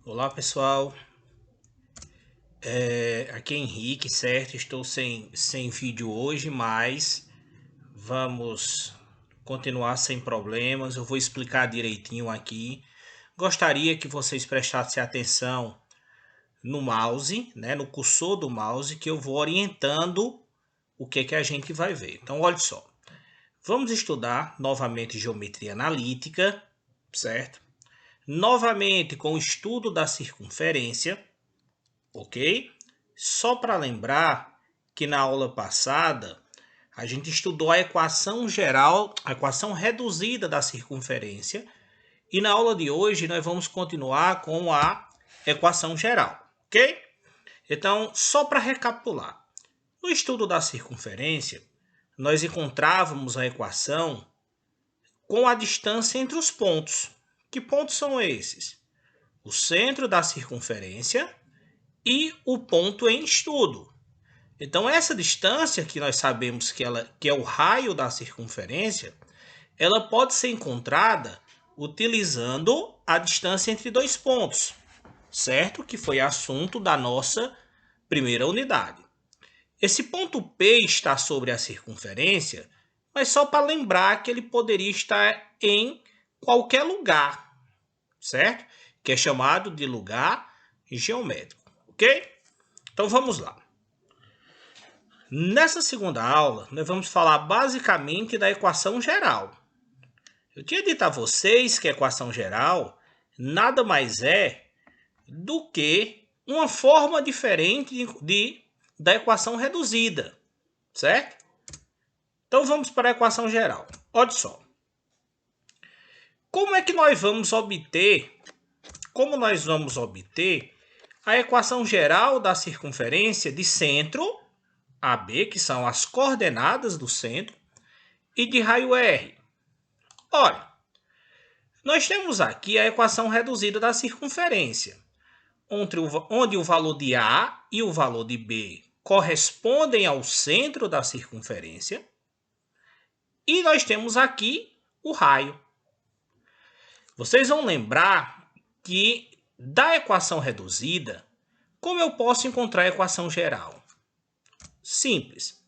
Olá pessoal, aqui é Henrique, certo? Estou sem vídeo hoje, mas vamos continuar sem problemas. Eu vou explicar direitinho aqui. Gostaria que vocês prestassem atenção no mouse, né? No cursor do mouse, que eu vou orientando o que a gente vai ver. Então, olha só. Vamos estudar novamente geometria analítica, certo? Novamente com o estudo da circunferência, ok? Só para lembrar que na aula passada a gente estudou a equação geral, a equação reduzida da circunferência, e na aula de hoje nós vamos continuar com a equação geral, ok? Então, só para recapitular, no estudo da circunferência, nós encontrávamos a equação com a distância entre os pontos. Que pontos são esses? O centro da circunferência e o ponto em estudo. Então, essa distância que nós sabemos que é o raio da circunferência, ela pode ser encontrada utilizando a distância entre dois pontos, certo? Que foi assunto da nossa primeira unidade. Esse ponto P está sobre a circunferência, mas só para lembrar que ele poderia estar em qualquer lugar, certo? Que é chamado de lugar geométrico, ok? Então vamos lá. Nessa segunda aula, nós vamos falar basicamente da equação geral. Eu tinha dito a vocês que a equação geral nada mais é do que uma forma diferente da equação reduzida, certo? Então vamos para a equação geral. Olha só. Como nós vamos obter a equação geral da circunferência de centro AB, que são as coordenadas do centro, e de raio R? Olha, nós temos aqui a equação reduzida da circunferência, onde o valor de A e o valor de B correspondem ao centro da circunferência, e nós temos aqui o raio. Vocês vão lembrar que da equação reduzida, como eu posso encontrar a equação geral? Simples.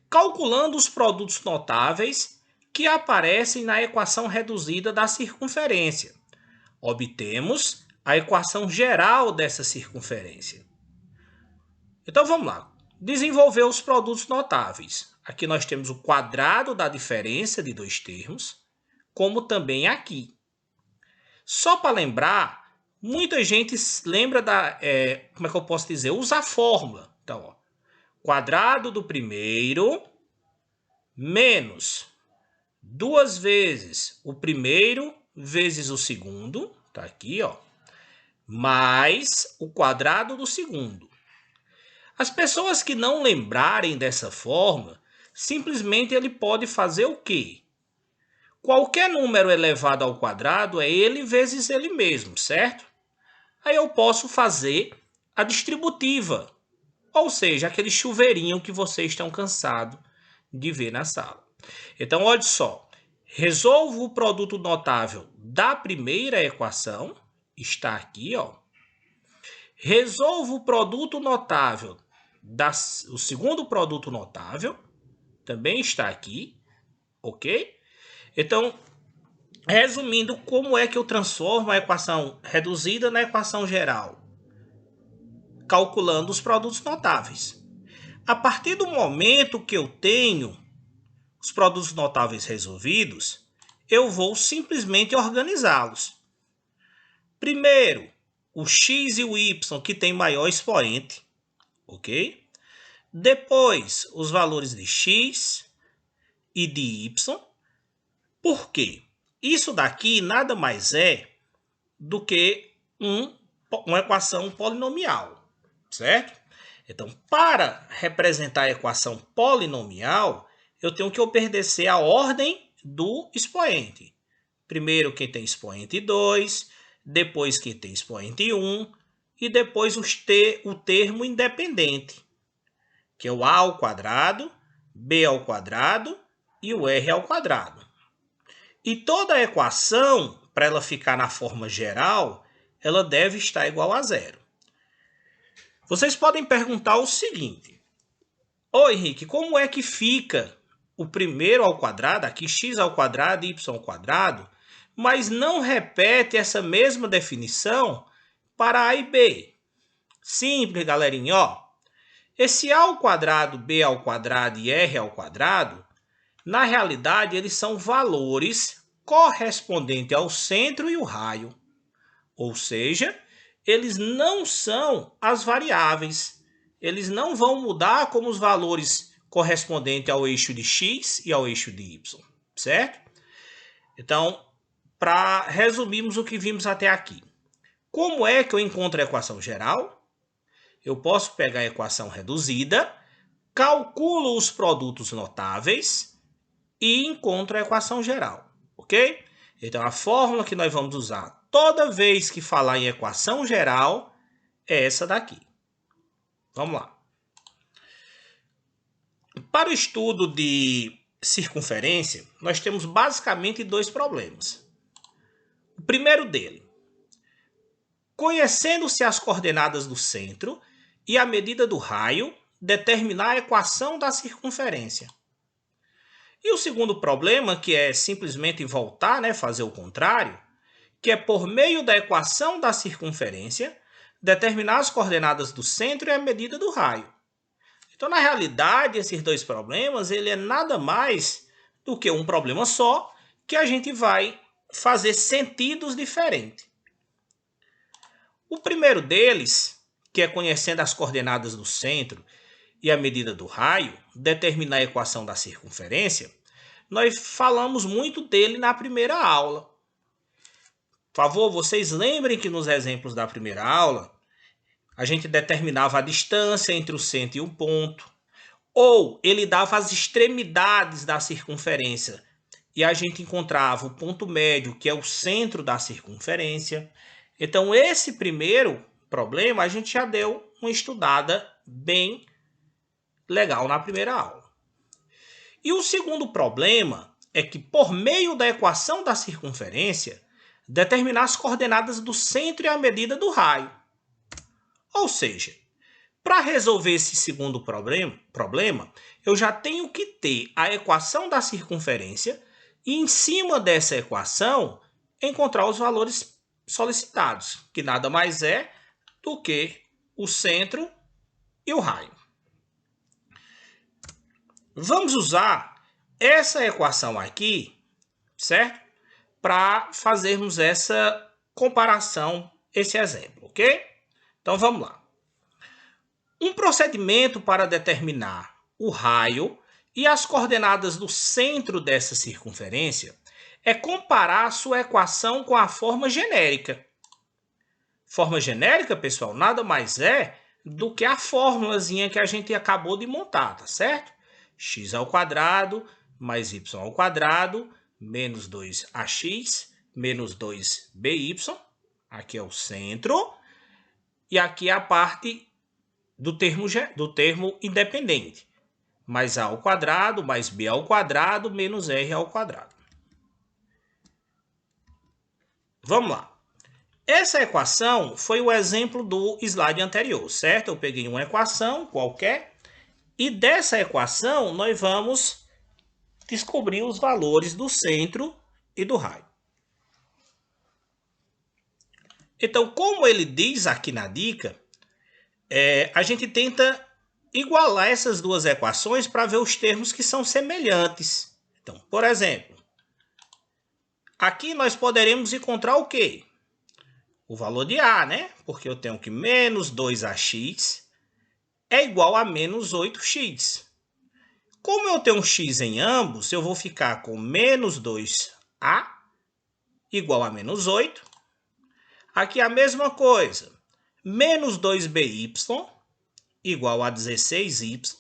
Calculando os produtos notáveis que aparecem na equação reduzida da circunferência, obtemos a equação geral dessa circunferência. Então vamos lá. Desenvolver os produtos notáveis. Aqui nós temos o quadrado da diferença de dois termos, como também aqui. Só para lembrar, muita gente lembra como é que eu posso dizer? Usa a fórmula. Então, ó, quadrado do primeiro menos 2 vezes o primeiro vezes o segundo, tá aqui, ó, mais o quadrado do segundo. As pessoas que não lembrarem dessa fórmula, simplesmente ele pode fazer o quê? Qualquer número elevado ao quadrado é ele vezes ele mesmo, certo? Aí eu posso fazer a distributiva, ou seja, aquele chuveirinho que vocês estão cansados de ver na sala. Então, olha só, resolvo o produto notável da primeira equação, está aqui, ó. Resolvo o produto notável, o segundo produto notável, também está aqui, ok? Então, resumindo, como é que eu transformo a equação reduzida na equação geral? Calculando os produtos notáveis. A partir do momento que eu tenho os produtos notáveis resolvidos, eu vou simplesmente organizá-los. Primeiro, o x e o y que tem maior expoente, ok? Depois, os valores de x e de y. Por quê? Isso daqui nada mais é do que uma equação polinomial, certo? Então, para representar a equação polinomial, eu tenho que obedecer à ordem do expoente. Primeiro quem tem expoente 2, depois quem tem expoente 1, e depois o termo independente, que é o a ao quadrado, b ao quadrado e o r ao quadrado. E toda a equação, para ela ficar na forma geral, ela deve estar igual a zero. Vocês podem perguntar o seguinte: ô Henrique, como é que fica o primeiro ao quadrado, aqui x ao quadrado e y ao quadrado, mas não repete essa mesma definição para a e b? Simples, galerinha, ó. Esse a ao quadrado, b ao quadrado e r ao quadrado, na realidade, eles são valores correspondentes ao centro e o raio. Ou seja, eles não são as variáveis. Eles não vão mudar como os valores correspondentes ao eixo de x e ao eixo de y, certo? Então, para resumirmos o que vimos até aqui. Como é que eu encontro a equação geral? Eu posso pegar a equação reduzida, calculo os produtos notáveis e encontro a equação geral, ok? Então, a fórmula que nós vamos usar toda vez que falar em equação geral é essa daqui. Vamos lá. Para o estudo de circunferência, nós temos basicamente dois problemas. O primeiro dele, conhecendo-se as coordenadas do centro e a medida do raio, determinar a equação da circunferência. E o segundo problema, que é simplesmente voltar, fazer o contrário, que é por meio da equação da circunferência, determinar as coordenadas do centro e a medida do raio. Então, na realidade, esses dois problemas, ele é nada mais do que um problema só, que a gente vai fazer sentidos diferentes. O primeiro deles, que é conhecendo as coordenadas do centro e a medida do raio, determinar a equação da circunferência, nós falamos muito dele na primeira aula. Por favor, vocês lembrem que nos exemplos da primeira aula, a gente determinava a distância entre o centro e o ponto, ou ele dava as extremidades da circunferência, e a gente encontrava o ponto médio, que é o centro da circunferência. Então, esse primeiro problema, a gente já deu uma estudada bem legal na primeira aula. E o segundo problema é que, por meio da equação da circunferência, determinar as coordenadas do centro e a medida do raio. Ou seja, para resolver esse segundo problema, eu já tenho que ter a equação da circunferência e, em cima dessa equação, encontrar os valores solicitados, que nada mais é do que o centro e o raio. Vamos usar essa equação aqui, certo? Para fazermos essa comparação, esse exemplo, ok? Então, vamos lá. Um procedimento para determinar o raio e as coordenadas do centro dessa circunferência é comparar sua equação com a forma genérica. Forma genérica, pessoal, nada mais é do que a fórmulazinha que a gente acabou de montar, tá certo? X ao quadrado mais y ao quadrado menos 2ax menos 2by. Aqui é o centro. E aqui é a parte do termo independente. Mais a ao quadrado mais b ao quadrado menos r ao quadrado. Vamos lá. Essa equação foi o exemplo do slide anterior, certo? Eu peguei uma equação qualquer e dessa equação nós vamos descobrir os valores do centro e do raio. Então, como ele diz aqui na dica, a gente tenta igualar essas duas equações para ver os termos que são semelhantes. Então, por exemplo, aqui nós poderemos encontrar o quê? O valor de A, né? Porque eu tenho que menos 2ax é igual a menos 8x. Como eu tenho um x em ambos, eu vou ficar com menos 2a igual a menos 8. Aqui a mesma coisa. Menos 2by igual a 16y.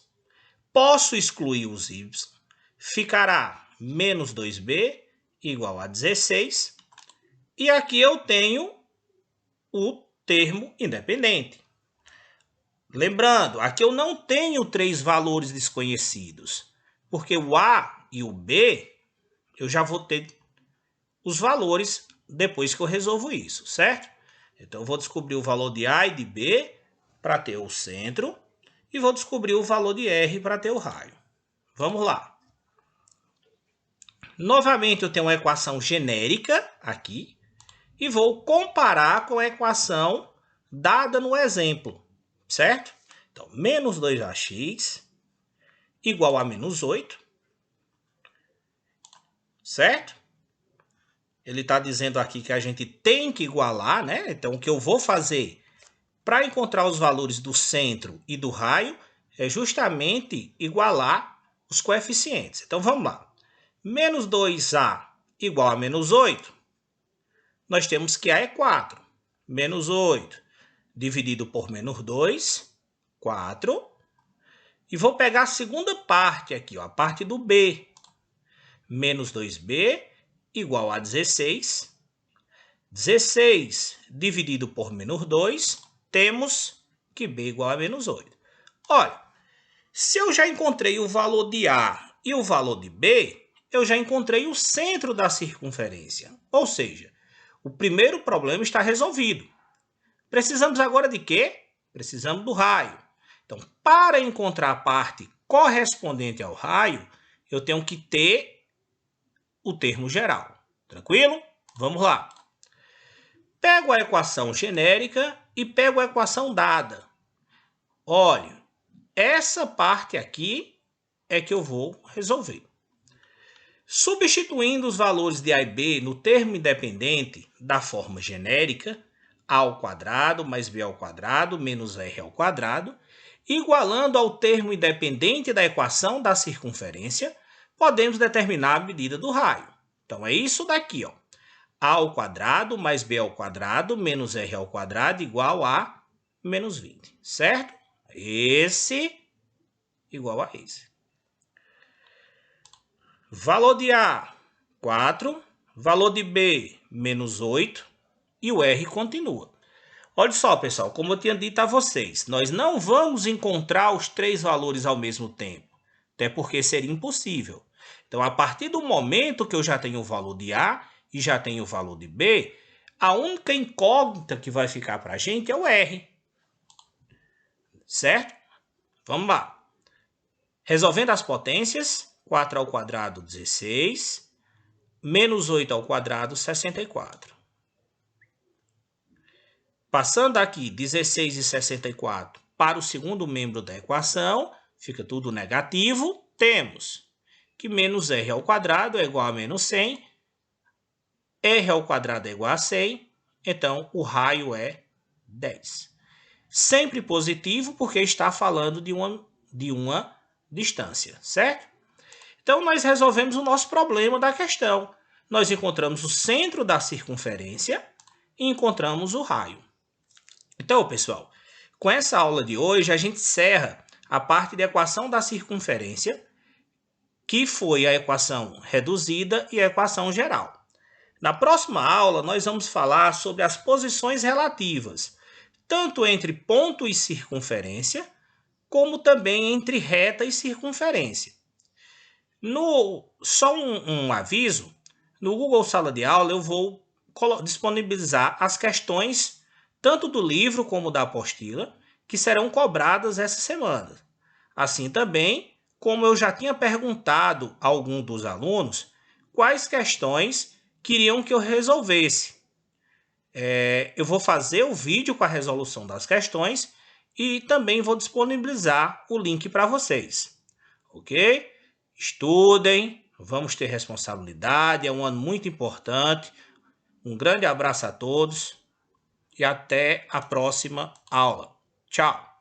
Posso excluir os y. Ficará menos 2b igual a 16. E aqui eu tenho o termo independente. Lembrando, aqui eu não tenho três valores desconhecidos, porque o a e o b eu já vou ter os valores depois que eu resolvo isso, certo? Então, eu vou descobrir o valor de A e de B para ter o centro e vou descobrir o valor de R para ter o raio. Vamos lá. Novamente, eu tenho uma equação genérica aqui e vou comparar com a equação dada no exemplo, certo? Então, menos 2ax igual a menos 8, certo? Ele está dizendo aqui que a gente tem que igualar, né? Então, o que eu vou fazer para encontrar os valores do centro e do raio é justamente igualar os coeficientes. Então, vamos lá. Menos 2a igual a menos 8, nós temos que a é 4. Menos 8 dividido por menos 2, 4. E vou pegar a segunda parte aqui, ó, a parte do b. Menos 2b igual a 16. 16 dividido por menos 2, temos que b igual a menos 8. Olha, se eu já encontrei o valor de A e o valor de B, eu já encontrei o centro da circunferência. Ou seja, o primeiro problema está resolvido. Precisamos agora de quê? Precisamos do raio. Então, para encontrar a parte correspondente ao raio, eu tenho que ter o termo geral. Tranquilo? Vamos lá. Pego a equação genérica e pego a equação dada. Olha, essa parte aqui é que eu vou resolver. Substituindo os valores de A e B no termo independente da forma genérica, A ao quadrado mais B ao quadrado menos R ao quadrado, igualando ao termo independente da equação da circunferência, podemos determinar a medida do raio. Então, é isso daqui, ó. A ao quadrado mais B ao quadrado menos R ao quadrado igual a menos 20, certo? Esse igual a esse. Valor de A, 4. Valor de B, menos 8. E o R continua. Olha só, pessoal, como eu tinha dito a vocês, nós não vamos encontrar os três valores ao mesmo tempo, até porque seria impossível. Então, a partir do momento que eu já tenho o valor de A e já tenho o valor de B, a única incógnita que vai ficar para a gente é o R. Certo? Vamos lá. Resolvendo as potências, 4 ao quadrado, 16, menos 8 ao quadrado, 64. Passando aqui 16 e 64 para o segundo membro da equação, fica tudo negativo, temos que menos R ao quadrado é igual a menos 100, R ao quadrado é igual a 100, então o raio é 10. Sempre positivo porque está falando de uma distância, certo? Então, nós resolvemos o nosso problema da questão. Nós encontramos o centro da circunferência e encontramos o raio. Então, pessoal, com essa aula de hoje, a gente encerra a parte de equação da circunferência, que foi a equação reduzida e a equação geral. Na próxima aula, nós vamos falar sobre as posições relativas, tanto entre ponto e circunferência, como também entre reta e circunferência. Só um aviso, no Google Sala de Aula eu vou disponibilizar as questões, tanto do livro como da apostila, que serão cobradas essa semana. Assim também, como eu já tinha perguntado a algum dos alunos, quais questões queriam que eu resolvesse. Eu vou fazer o vídeo com a resolução das questões e também vou disponibilizar o link para vocês. Ok? Estudem, vamos ter responsabilidade, é um ano muito importante. Um grande abraço a todos e até a próxima aula. Tchau!